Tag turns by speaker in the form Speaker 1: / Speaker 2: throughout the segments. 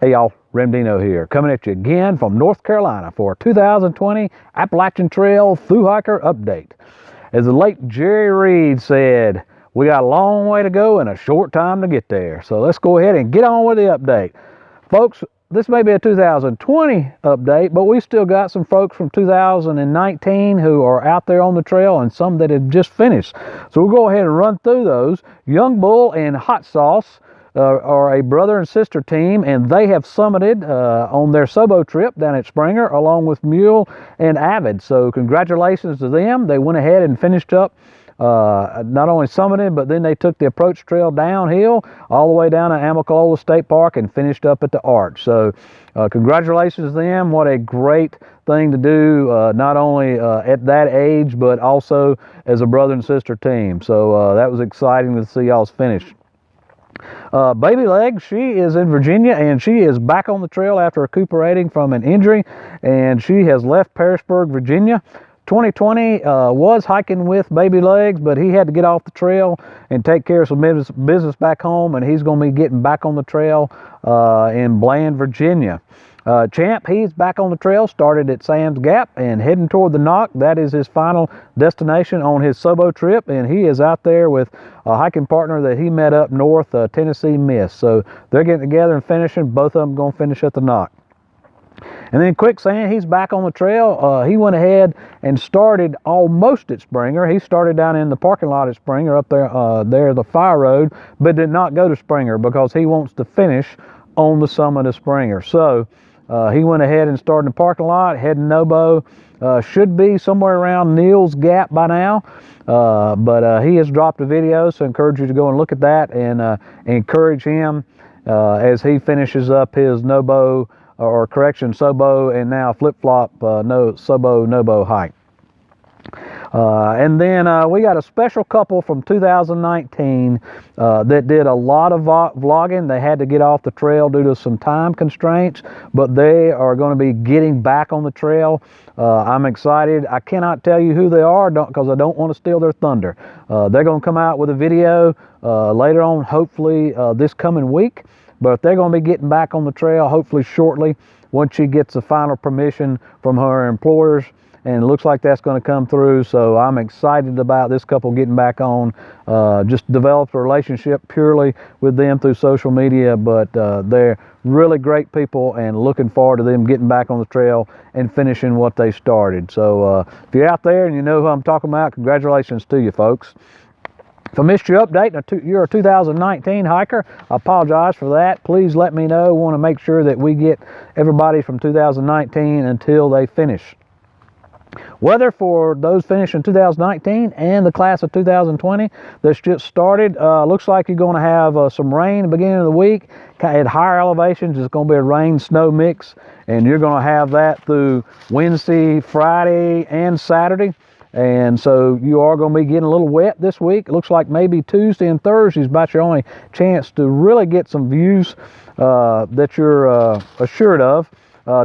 Speaker 1: Hey y'all, Ramdino here, coming at you again from North Carolina for a 2020 Appalachian Trail Thru Hiker update. As the late Jerry Reed said, we got a long way to go and a short time to get there. So let's go ahead and get on with the update. Folks, this may be a 2020 update, but we still got some folks from 2019 who are out there on the trail and some that have just finished. So we'll go ahead and run through those. Young Bull and Hot Sauce are a brother and sister team, and they have summited on their SOBO trip down at Springer along with Mule and Avid. So congratulations to them. They went ahead and finished up, not only summited, but then they took the approach trail downhill all the way down to Amicalola State Park and finished up at the Arch. So congratulations to them. What a great thing to do, not only at that age, but also as a brother and sister team. So that was exciting to see y'all's finish. Baby Leg, she is in Virginia and she is back on the trail after recuperating from an injury, and she has left Pearisburg, Virginia. 2020 was hiking with Baby Legs, but he had to get off the trail and take care of some business back home, and he's going to be getting back on the trail in Bland, Virginia. Champ, he's back on the trail, started at Sam's Gap and heading toward the Knock. That is his final destination on his SOBO trip, and he is out there with a hiking partner that he met up north, Tennessee MIsc. So they're getting together and finishing. Both of them going to finish at the Knock. And then Quicksand, he's back on the trail. He went ahead and started almost at Springer. He started down in the parking lot at Springer up there, the Fire Road, but did not go to Springer because he wants to finish on the summit of Springer. So he went ahead and started in the parking lot, heading NOBO. Should be somewhere around Neal's Gap by now, but he has dropped a video, so I encourage you to go and look at that and encourage him as he finishes up his NOBO, or correction, SOBO, and now flip-flop SOBO NOBO hike. And then we got a special couple from 2019 that did a lot of vlogging. They had to get off the trail due to some time constraints, but they are going to be getting back on the trail. I'm excited. I cannot tell you who they are because I don't want to steal their thunder. They're going to come out with a video later on, hopefully this coming week, but they're going to be getting back on the trail hopefully shortly once she gets the final permission from her employers. And it looks like that's going to come through, so I'm excited about this couple getting back on. Just developed a relationship purely with them through social media, but they're really great people and looking forward to them getting back on the trail and finishing what they started. So if you're out there and you know who I'm talking about, congratulations to you folks. If I missed your update and you're a 2019 hiker, I apologize for that. Please let me know. We want to make sure that we get everybody from 2019 until they finish. Weather for those finished in 2019 and the class of 2020 that's just started, looks like you're going to have some rain at the beginning of the week. At higher elevations, it's going to be a rain-snow mix, and you're going to have that through Wednesday, Friday, and Saturday. And so you are going to be getting a little wet this week. It looks like maybe Tuesday and Thursday is about your only chance to really get some views that you're assured of.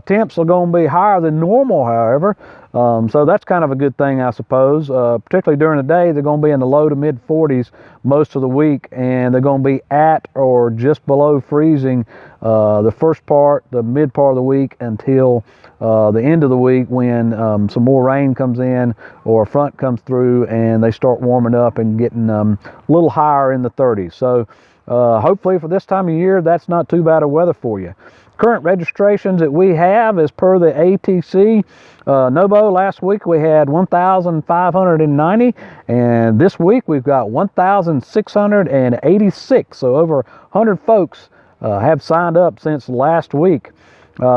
Speaker 1: Temps are going to be higher than normal, however, so that's kind of a good thing, I suppose. Particularly during the day, they're going to be in the low to mid 40s most of the week, and they're going to be at or just below freezing the first part, the mid part of the week until the end of the week when some more rain comes in or a front comes through and they start warming up and getting a little higher in the 30s. So hopefully for this time of year, that's not too bad of weather for you. Current registrations that we have as per the ATC NOBO, last week we had 1,590, and this week we've got 1,686. So over 100 folks have signed up since last week.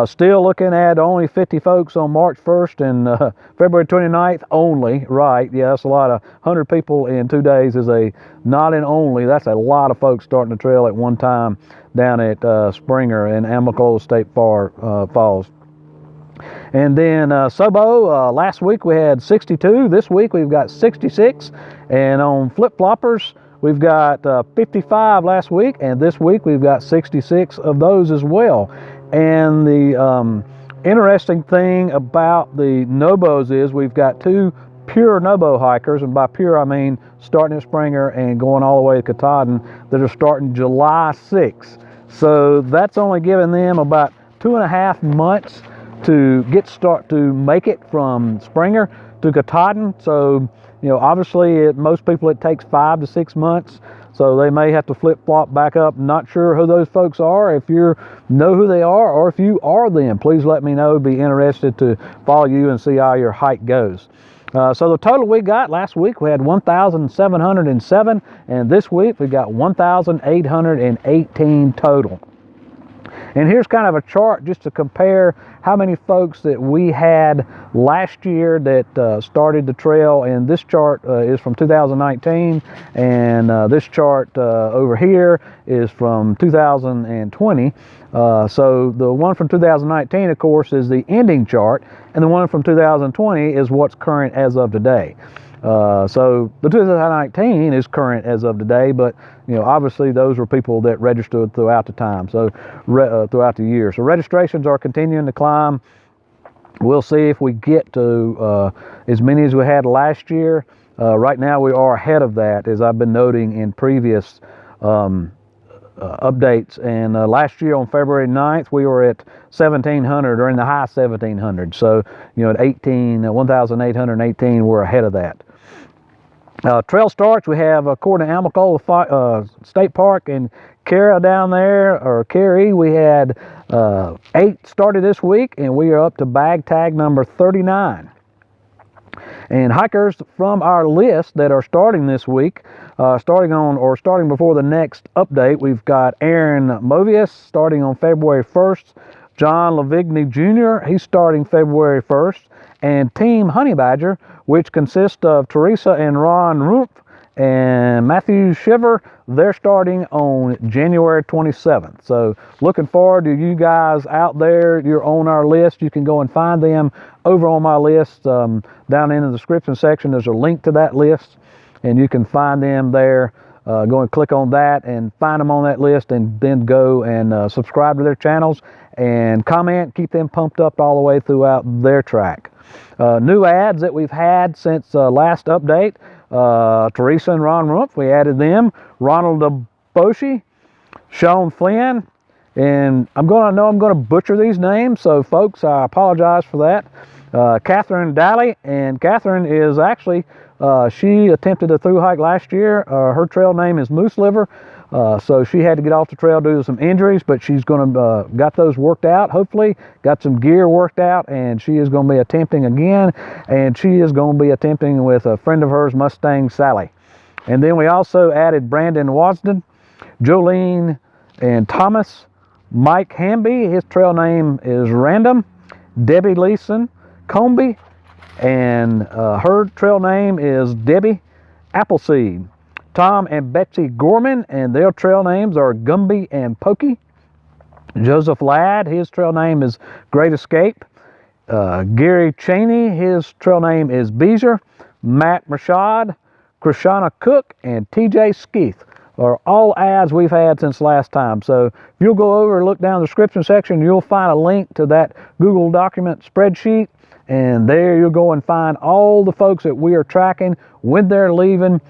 Speaker 1: Still looking at only 50 folks on March 1st and February 29th only, right? Yeah, that's a lot of 100 people in 2 days is a not in only. That's a lot of folks starting the trail at one time down at Springer and Amicalola State Falls. And then SOBO, last week we had 62. This week we've got 66. And on flip-floppers, we've got 55 last week, and this week we've got 66 of those as well. And the interesting thing about the NOBOs is we've got two pure NOBO hikers, and by pure I mean starting at Springer and going all the way to Katahdin, that are starting July 6th. So that's only giving them about 2.5 months to make it from Springer to Katahdin. So, you know, obviously most people it takes 5 to 6 months. So they may have to flip-flop back up. Not sure who those folks are. If you know who they are, or if you are them, please let me know. Be interested to follow you and see how your hike goes. So the total we got last week, we had 1,707, and this week we got 1,818 total. And here's kind of a chart just to compare how many folks that we had last year that started the trail. And this chart is from 2019, and this chart over here is from 2020. So the one from 2019, of course, is the ending chart, and the one from 2020 is what's current as of today. So the 2019 is current as of today, but you know, obviously those were people that registered throughout the time, so throughout the year. So registrations are continuing to climb. We'll see if we get to as many as we had last year. Right now we are ahead of that, as I've been noting in previous updates. And last year on February 9th, we were at 1,700, or in the high 1,700. So, you know, at 1,818, we're ahead of that. Trail starts, we have, according to Almacola State Park and Cara down there, or Cary, we had 8 started this week, and we are up to bag tag number 39. And hikers from our list that are starting this week, starting before the next update, we've got Aaron Movius starting on February 1st, John Lavigny Jr., he's starting February 1st, and Team Honey Badger, which consists of Teresa and Ron Rumpf and Matthew Shiver, they're starting on January 27th. So looking forward to you guys out there. You're on our list. You can go and find them over on my list. Down in the description section, there's a link to that list, and you can find them there. Go and click on that and find them on that list, and then go and subscribe to their channels and comment. Keep them pumped up all the way throughout their track. New ads that we've had since last update. Teresa and Ron Rumpf, we added them. Ronald Boshi, Sean Flynn, and I'm going to butcher these names, so folks, I apologize for that. Catherine Daly, and Catherine is actually, she attempted a thru hike last year. Her trail name is Moose Liver, so she had to get off the trail due to some injuries, but she's going to got those worked out, hopefully, got some gear worked out, and she is going to be attempting again, and she is going to be attempting with a friend of hers, Mustang Sally. And then we also added Brandon Wasden, Jolene and Thomas, Mike Hamby, his trail name is Random, Debbie Leeson, Comby, and her trail name is Debbie Appleseed. Tom and Betsy Gorman, and their trail names are Gumby and Pokey. Joseph Ladd, his trail name is Great Escape. Gary Cheney, his trail name is Beezer. Matt Rashad, Krishana Cook, and TJ Skeeth are all ads we've had since last time. So if you'll go over and look down the description section, you'll find a link to that Google document spreadsheet, and there you'll go and find all the folks that we are tracking, when they're leaving,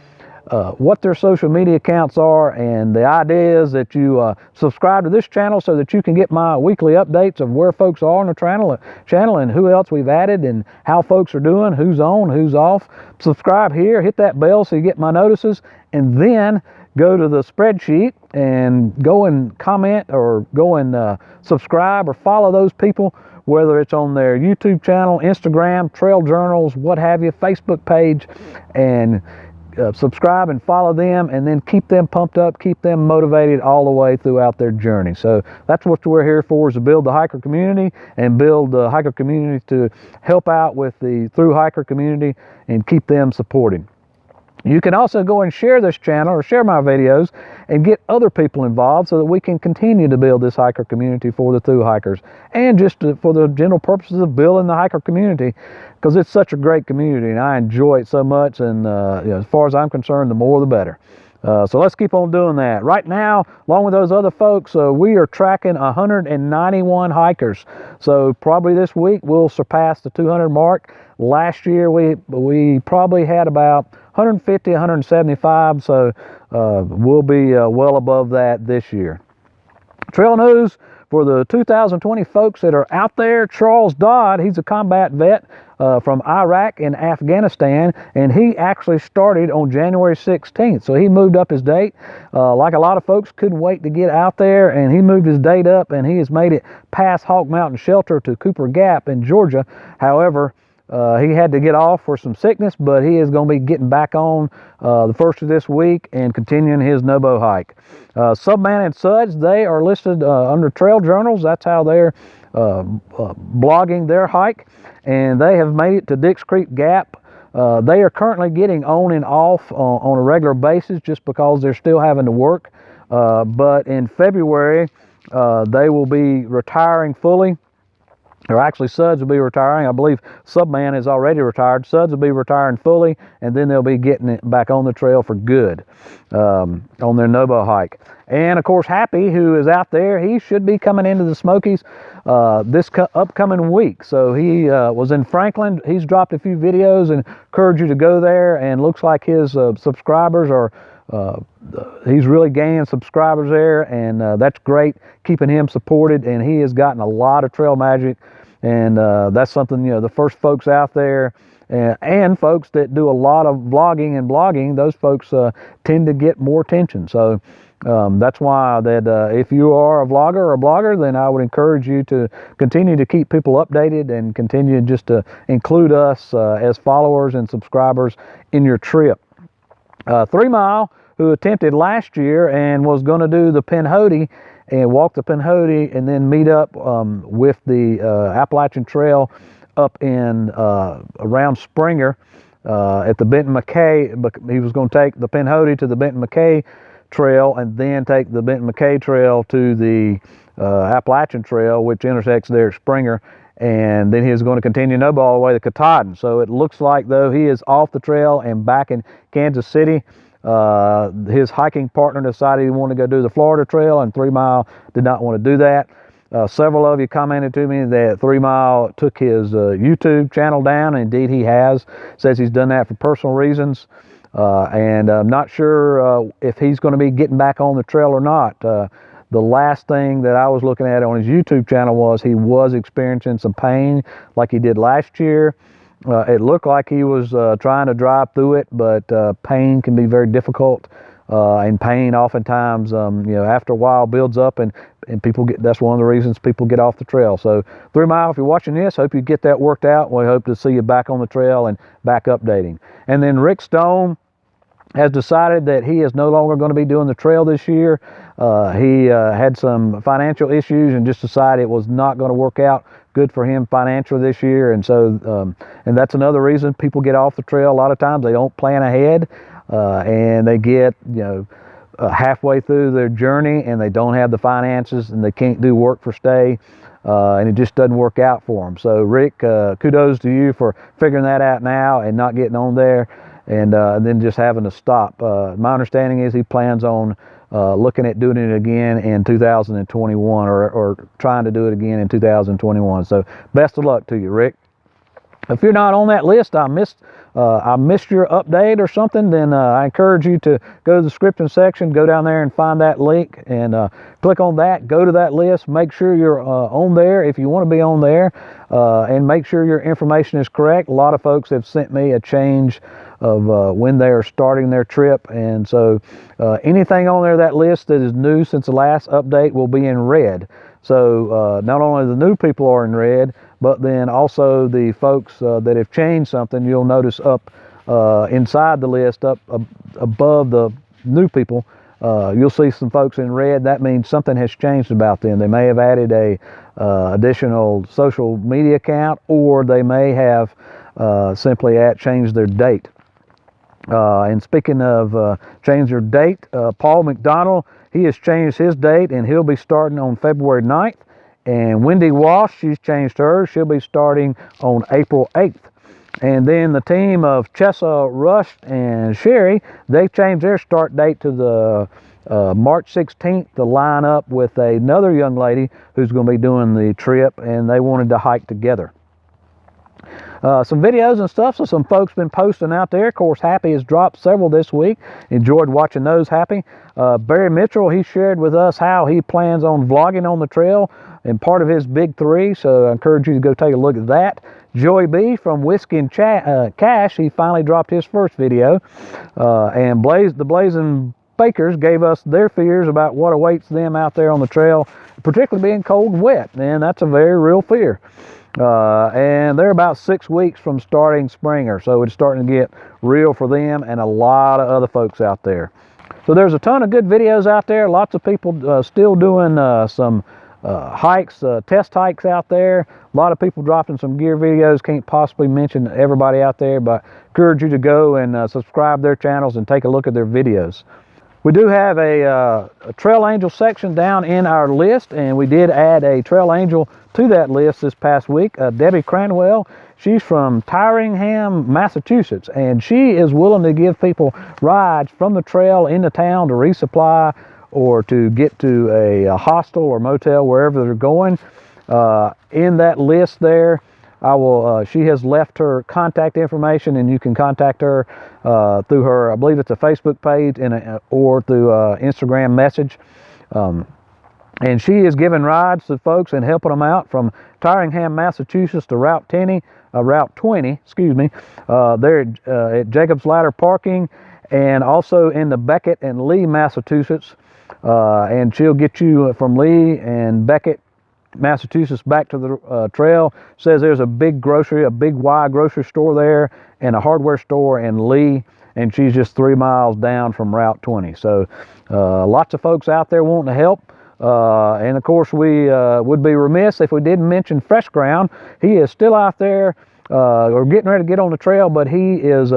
Speaker 1: what their social media accounts are, and the idea is that you subscribe to this channel so that you can get my weekly updates of where folks are on the channel and who else we've added and how folks are doing, who's on, who's off. Subscribe here, hit that bell so you get my notices, and then go to the spreadsheet and go and comment, or go and subscribe or follow those people, whether it's on their YouTube channel, Instagram, trail journals, what have you, Facebook page, and subscribe and follow them, and then keep them pumped up, keep them motivated all the way throughout their journey. So that's what we're here for, is to build the hiker community, and build the hiker community to help out with the thru hiker community and keep them supported. You can also go and share this channel, or share my videos, and get other people involved so that we can continue to build this hiker community for the thru hikers, and just for the general purposes of building the hiker community, because it's such a great community and I enjoy it so much, and you know, as far as I'm concerned, the more the better. So let's keep on doing that. Right now, along with those other folks, we are tracking 191 hikers. So probably this week we'll surpass the 200 mark. Last year we probably had about 150, 175, so we'll be well above that this year. Trail news for the 2020 folks that are out there. Charles Dodd, he's a combat vet from Iraq and Afghanistan, and he actually started on January 16th. So he moved up his date. Like a lot of folks, couldn't wait to get out there, and he moved his date up, and he has made it past Hawk Mountain Shelter to Cooper Gap in Georgia. However, he had to get off for some sickness, but he is going to be getting back on the first of this week and continuing his NOBO hike. Subman and Suds, they are listed under trail journals. That's how they're blogging their hike, and they have made it to Dix Creek Gap. They are currently getting on and off on a regular basis just because they're still having to work. But in February, they will be retiring fully. Or actually, Suds will be retiring. I believe Subman is already retired. Suds will be retiring fully, and then they'll be getting it back on the trail for good on their NOBO hike. And of course, Happy, who is out there, he should be coming into the Smokies this upcoming week. So he was in Franklin. He's dropped a few videos and encourage you to go there. And looks like his subscribers are. He's really gaining subscribers there, and that's great, keeping him supported. And he has gotten a lot of trail magic, and that's something, you know, the first folks out there and folks that do a lot of vlogging and blogging, those folks tend to get more attention. So that's why that if you are a vlogger or a blogger, then I would encourage you to continue to keep people updated and continue just to include us as followers and subscribers in your trip. 3 Mile, who attempted last year and was going to do the Pinhoti and walk the Pinhoti and then meet up with the Appalachian Trail up in around Springer at the Benton McKay. He was going to take the Pinhoti to the Benton McKay Trail and then take the Benton McKay Trail to the Appalachian Trail, which intersects there at Springer. And then he's going to continue NOBO all the way to Katahdin. So it looks like, though, he is off the trail and back in Kansas City. His hiking partner decided he wanted to go do the Florida Trail, and 3 Mile did not want to do that. Several of you commented to me that 3 Mile took his YouTube channel down, and indeed he has. Says he's done that for personal reasons. And I'm not sure if he's going to be getting back on the trail or not. The last thing that I was looking at on his YouTube channel was he was experiencing some pain like he did last year. It looked like he was trying to drive through it, but pain can be very difficult. And pain oftentimes, you know, after a while builds up, and people get, that's one of the reasons people get off the trail. So 3 Mile, if you're watching this, hope you get that worked out. We hope to see you back on the trail and back updating. And then Rick Stone has decided that he is no longer going to be doing the trail this year. He had some financial issues and just decided it was not going to work out good for him financially this year. And so, and that's another reason people get off the trail. A lot of times they don't plan ahead, and they get, you know, halfway through their journey and they don't have the finances and they can't do work for stay, and it just doesn't work out for them. So Rick, kudos to you for figuring that out now and not getting on there, and then just having to stop. My understanding is he plans on looking at doing it again in 2021, or trying to do it again in 2021. So best of luck to you, Rick. If you're not on that list, I missed your update or something, then I encourage you to go to the description section, go down there and find that link, and click on that, go to that list, make sure you're on there if you want to be on there, and make sure your information is correct. A lot of folks have sent me a change of when they are starting their trip, and so anything on there, that list that is new since the last update, will be in red. So not only the new people are in red, but then also the folks that have changed something, you'll notice up inside the list, up above the new people, you'll see some folks in red. That means something has changed about them. They may have added a additional social media account, or they may have simply changed their date. And speaking of change their date, Paul McDonald, he has changed his date, and he'll be starting on February 9th. And Wendy Walsh, she's changed hers. She'll be starting on April 8th. And then the team of Chessa, Rush, and Sherry, they changed their start date to the March 16th to line up with another young lady who's going to be doing the trip, and they wanted to hike together. some videos and stuff, so some folks been posting out there. Of course, Happy has dropped several this week. Enjoyed watching those, Happy. Barry Mitchell, he shared with us how he plans on vlogging on the trail and part of his big 3, so I encourage you to go take a look at that. Joey B from Whiskey and Cash, he finally dropped his first video. And the Blazing Bakers gave us their fears about what awaits them out there on the trail, particularly being cold and wet, and that's a very real fear. And they're about 6 weeks from starting Springer, so it's starting to get real for them and a lot of other folks out there. So there's a ton of good videos out there. Lots of people still doing some hikes, test hikes out there. A lot of people dropping some gear videos. Can't possibly mention everybody out there, but encourage you to go and subscribe their channels and take a look at their videos. We do have a Trail Angel section down in our list, and we did add a Trail Angel to that list this past week. Debbie Cranwell, she's from Tyringham, Massachusetts, and she is willing to give people rides from the trail into town to resupply or to get to a hostel or motel, wherever they're going. In that list there, she has left her contact information, and you can contact her through her, I believe it's a Facebook page or through Instagram message. And she is giving rides to folks and helping them out from Tyringham, Massachusetts to Route 20, excuse me, there at Jacob's Ladder Parking, and also in the Beckett and Lee, Massachusetts. And she'll get you from Lee and Beckett, Massachusetts back to the trail. Says there's a big Y grocery store there and a hardware store in Lee, and she's just 3 miles down from Route 20. So lots of folks out there wanting to help. And of course, we would be remiss if we didn't mention Fresh Ground. He is still out there or getting ready to get on the trail, but he is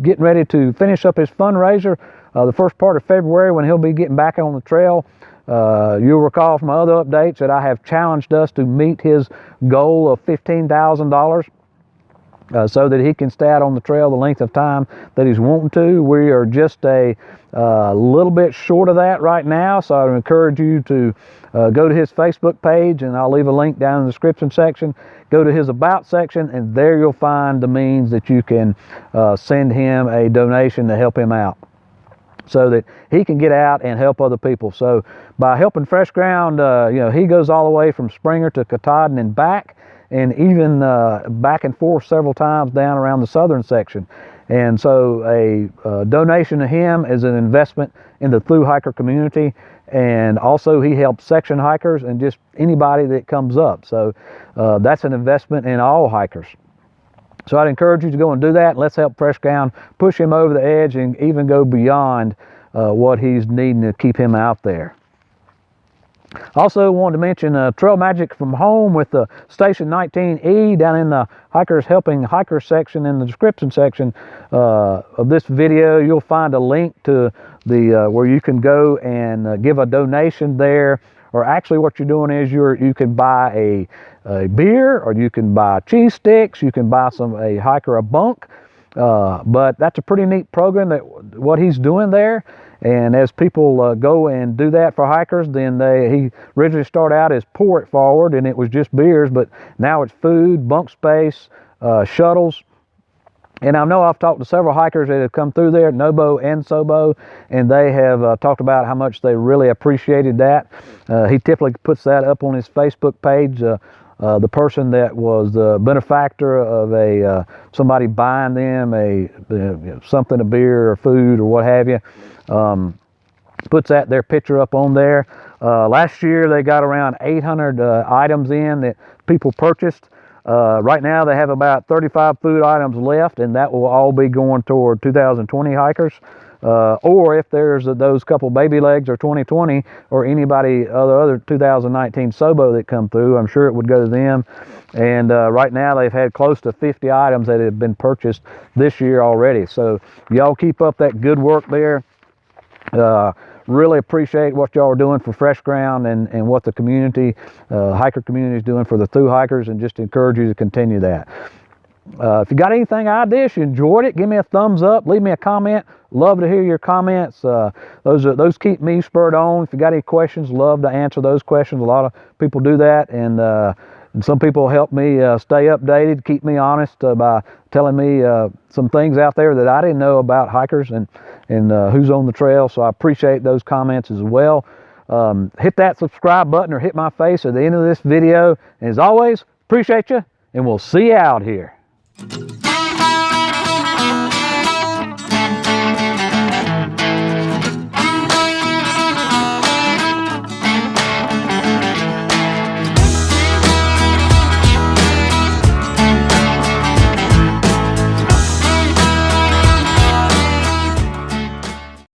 Speaker 1: getting ready to finish up his fundraiser the first part of February, when he'll be getting back on the trail. You'll recall from other updates that I have challenged us to meet his goal of $15,000 so that he can stay out on the trail the length of time that he's wanting to. We are just a little bit short of that right now, so I would encourage you to go to his Facebook page, and I'll leave a link down in the description section. Go to his About section, and there you'll find the means that you can send him a donation to help him out, so that he can get out and help other people. So by helping Fresh Ground, he goes all the way from Springer to Katahdin and back, and even back and forth several times down around the southern section. And so a donation to him is an investment in the thru hiker community, and also he helps section hikers and just anybody that comes up. So that's an investment in all hikers. So I'd encourage you to go and do that. Let's help Fresh Ground push him over the edge and even go beyond what he's needing to keep him out there. Also wanted to mention Trail Magic from Home with the Station 19E down in the Hikers Helping Hikers section. In the description section of this video, you'll find a link to the where you can go and give a donation there. Or actually what you're doing is you can buy a beer, or you can buy cheese sticks, you can buy a hiker a bunk. But that's a pretty neat program, that what he's doing there. And as people go and do that for hikers, then he originally started out as Pour It Forward, and it was just beers, but now it's food, bunk space, shuttles. And I know I've talked to several hikers that have come through there, NOBO and SOBO, and they have talked about how much they really appreciated that. He typically puts that up on his Facebook page. The person that was the benefactor of somebody buying them something, a beer or food or what have you, puts their picture up on there. Last year they got around 800 items in that people purchased. Right now they have about 35 food items left, and that will all be going toward 2020 hikers. Or if there's those couple baby legs or 2020 or anybody other 2019 SOBO that come through, I'm sure it would go to them. And right now they've had close to 50 items that have been purchased this year already. So y'all keep up that good work there. Really appreciate what y'all are doing for Fresh Ground and what the community, hiker community is doing for the thru hikers, and just encourage you to continue that. If you got anything out of this, you enjoyed it, give me a thumbs up, leave me a comment. Love to hear your comments. Those keep me spurred on. If you got any questions, love to answer those questions. A lot of people do that, and And some people help me stay updated, keep me honest by telling me some things out there that I didn't know about hikers and who's on the trail. So I appreciate those comments as well. Hit that subscribe button or hit my face at the end of this video. And as always, appreciate you, and we'll see you out here.